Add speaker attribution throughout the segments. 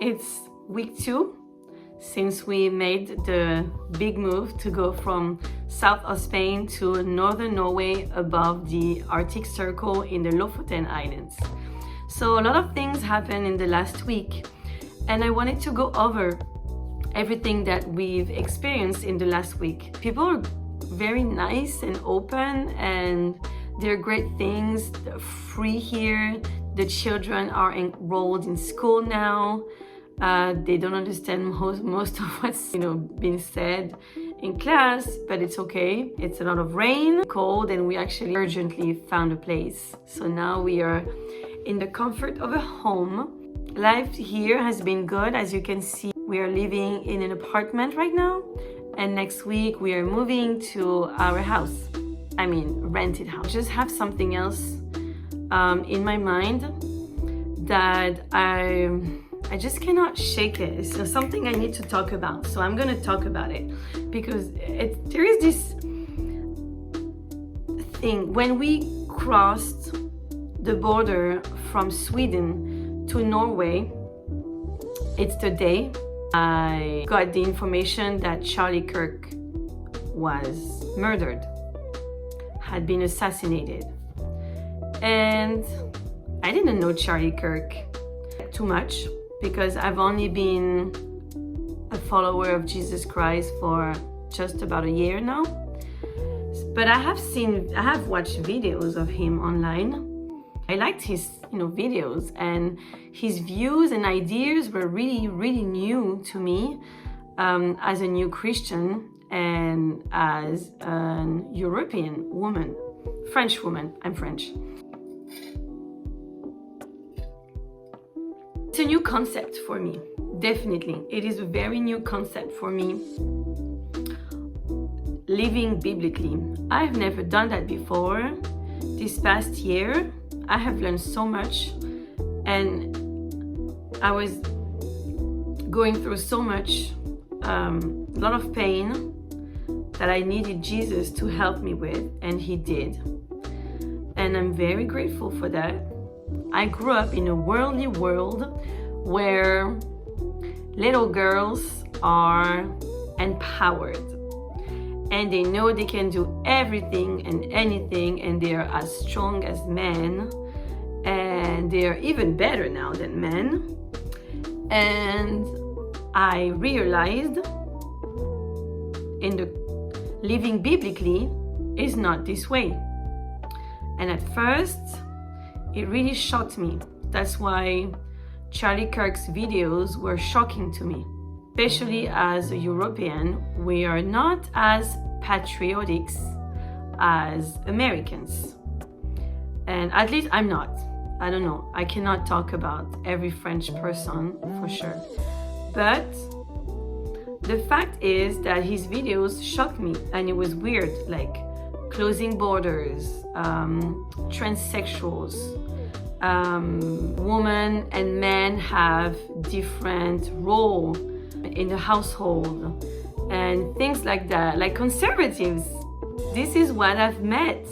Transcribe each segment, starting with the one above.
Speaker 1: It's week 2 since we made the big move to go from south of Spain to northern Norway above the Arctic Circle in the Lofoten Islands. So a lot of things happened in the last week, and I wanted to go over everything that we've experienced in the last week. People are very nice and open, and there are great things. They're free here. The children are enrolled in school now. They don't understand most of what's being said in class, but it's okay. It's a lot of rain, cold, and we actually urgently found a place. So now we are in the comfort of a home. Life here has been good. As you can see, we are living in an apartment right now, and next week we are moving to our house. I mean, rented house. Just have something else in my mind that I just cannot shake it. It's something I need to talk about. So I'm gonna talk about it because there is this thing. When we crossed the border from Sweden to Norway, it's the day I got the information that Charlie Kirk was murdered, had been assassinated. And I didn't know Charlie Kirk too much because I've only been a follower of Jesus Christ for just about a year now. But I have watched videos of him online. I liked his videos, and his views and ideas were really new to me as a new Christian and as an European woman, French woman. I'm French. It's a new concept for me, definitely. It is a very new concept for me. Living biblically. I've never done that before. This past year, I have learned so much, and I was going through so much, a lot of pain that I needed Jesus to help me with, and he did. And I'm very grateful for that. I grew up in a worldly world where little girls are empowered and they know they can do everything and anything, and they are as strong as men, and they are even better now than men. And I realized in the living biblically is not this way. And at first it really shocked me. That's why Charlie Kirk's videos were shocking to me. Especially as a European, we are not as patriotic as Americans. And at least I'm not. I don't know. I cannot talk about every French person for sure. But the fact is that his videos shocked me, and it was weird, like closing borders, transsexuals, women and men have different role in the household and things like that. Like conservatives, this is what I've met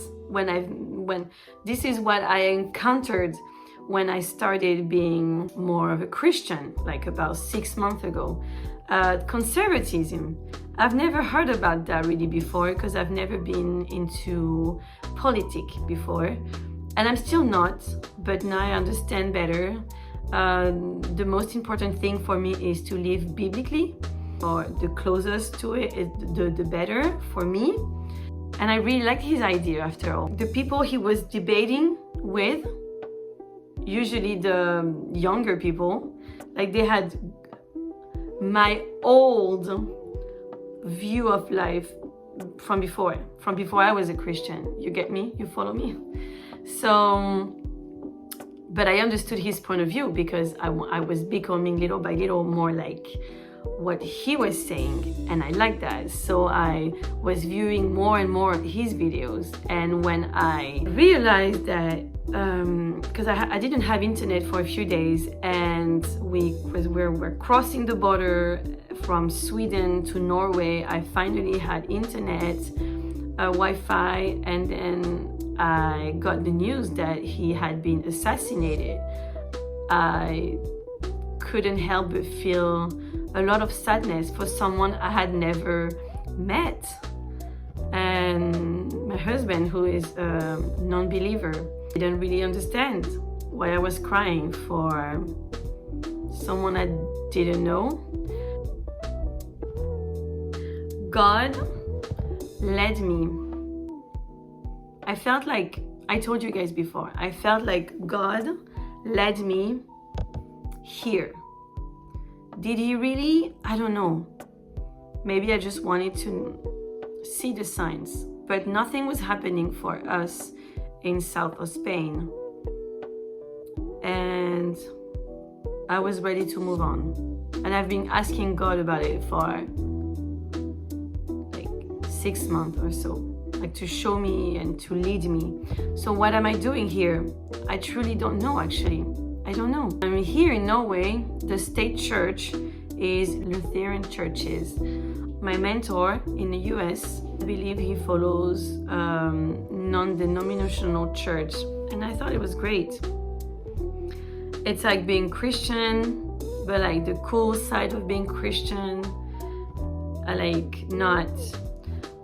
Speaker 1: this is what I encountered when I started being more of a Christian, like about 6 months ago. Conservatism, I've never heard about that really before because I've never been into politics before, and I'm still not, but now I understand better. The most important thing for me is to live biblically, or the closest to it, the better for me. And I really liked his idea after all. The people he was debating with, usually the younger people, like they had my old view of life from before I was a Christian. You get me? You follow me? So, but I understood his point of view because I was becoming little by little more like what he was saying, and I liked that. So I was viewing more and more his videos, and when I realized that because I didn't have internet for a few days, and we're crossing the border from Sweden to Norway, I finally had internet, Wi-Fi, and then I got the news that he had been assassinated. I couldn't help but feel a lot of sadness for someone I had never met. And my husband, who is a non-believer, didn't really understand why I was crying for someone I didn't know. God led me. I felt like, I told you guys before, I felt like God led me here. Did he really? I don't know. Maybe I just wanted to see the signs, but nothing was happening for us in south of Spain. And I was ready to move on. And I've been asking God about it for like 6 months or so, like to show me and to lead me. So what am I doing here? I truly don't know, actually. I don't know. I mean, here in Norway, the state church is Lutheran churches. My mentor in the US, I believe he follows non-denominational church, and I thought it was great. It's like being Christian, but like the cool side of being Christian. I like not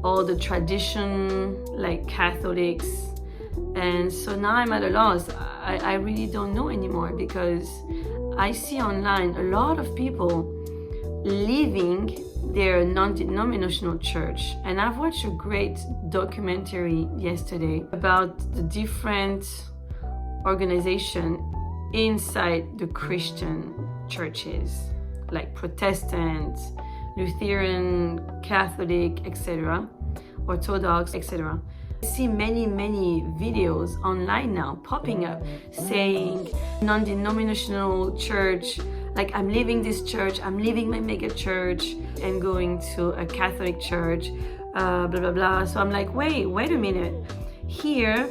Speaker 1: all the tradition like Catholics. And so now I'm at a loss. I really don't know anymore, because I see online a lot of people leaving their non-denominational church. And I've watched a great documentary yesterday about the different organizations inside the Christian churches, like Protestant, Lutheran, Catholic, etc., Orthodox, etc. I see many videos online now popping up saying non-denominational church, like I'm leaving this church, I'm leaving my mega church and going to a Catholic church, blah blah blah. So I'm like, wait a minute. Here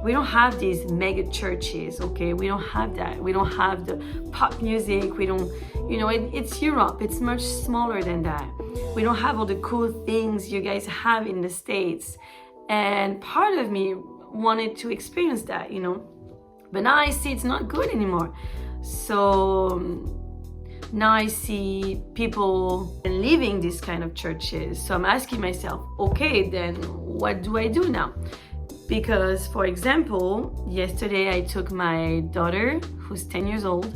Speaker 1: we don't have these mega churches, okay? We don't have that. We don't have the pop music. We don't, you know, it's Europe. It's much smaller than that. We don't have all the cool things you guys have in the States. And part of me wanted to experience that, you know, but now I see it's not good anymore. So now I see people leaving these kind of churches. So I'm asking myself, okay, then what do I do now? Because, for example, yesterday I took my daughter, who's 10 years old,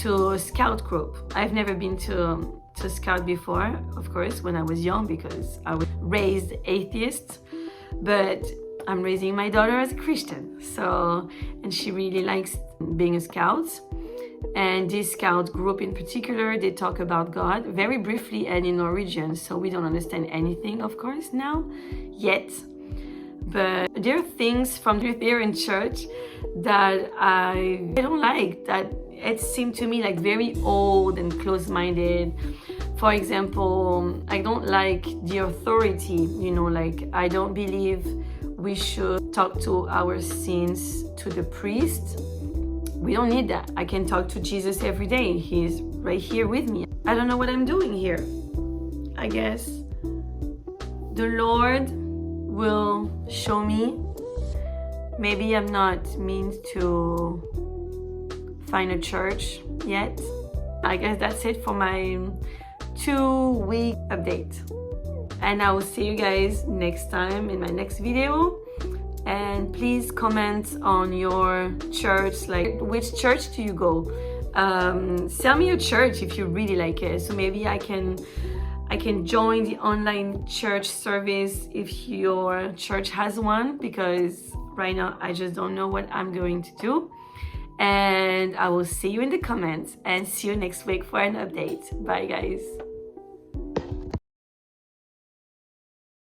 Speaker 1: to a scout group. I've never been to scout before, of course, when I was young, because I was raised atheist. But I'm raising my daughter as a Christian. So, and she really likes being a scout. And this scout group in particular, they talk about God very briefly and in Norwegian. So we don't understand anything, of course, now, yet. But there are things from the Lutheran church that I don't like, that it seemed to me like very old and close-minded. For example, I don't like the authority, you know, like I don't believe we should talk to our sins to the priest. We don't need that. I can talk to Jesus every day. He's right here with me. I don't know what I'm doing here. I guess the Lord will show me. Maybe I'm not meant to find a church yet. I guess that's it for my 2-week update. And I will see you guys next time in my next video. And please comment on your church, like which church do you go? Tell me your church if you really like it, so maybe I can join the online church service if your church has one, because right now I just don't know what I'm going to do. And I will see you in the comments and see you next week for an update. Bye guys.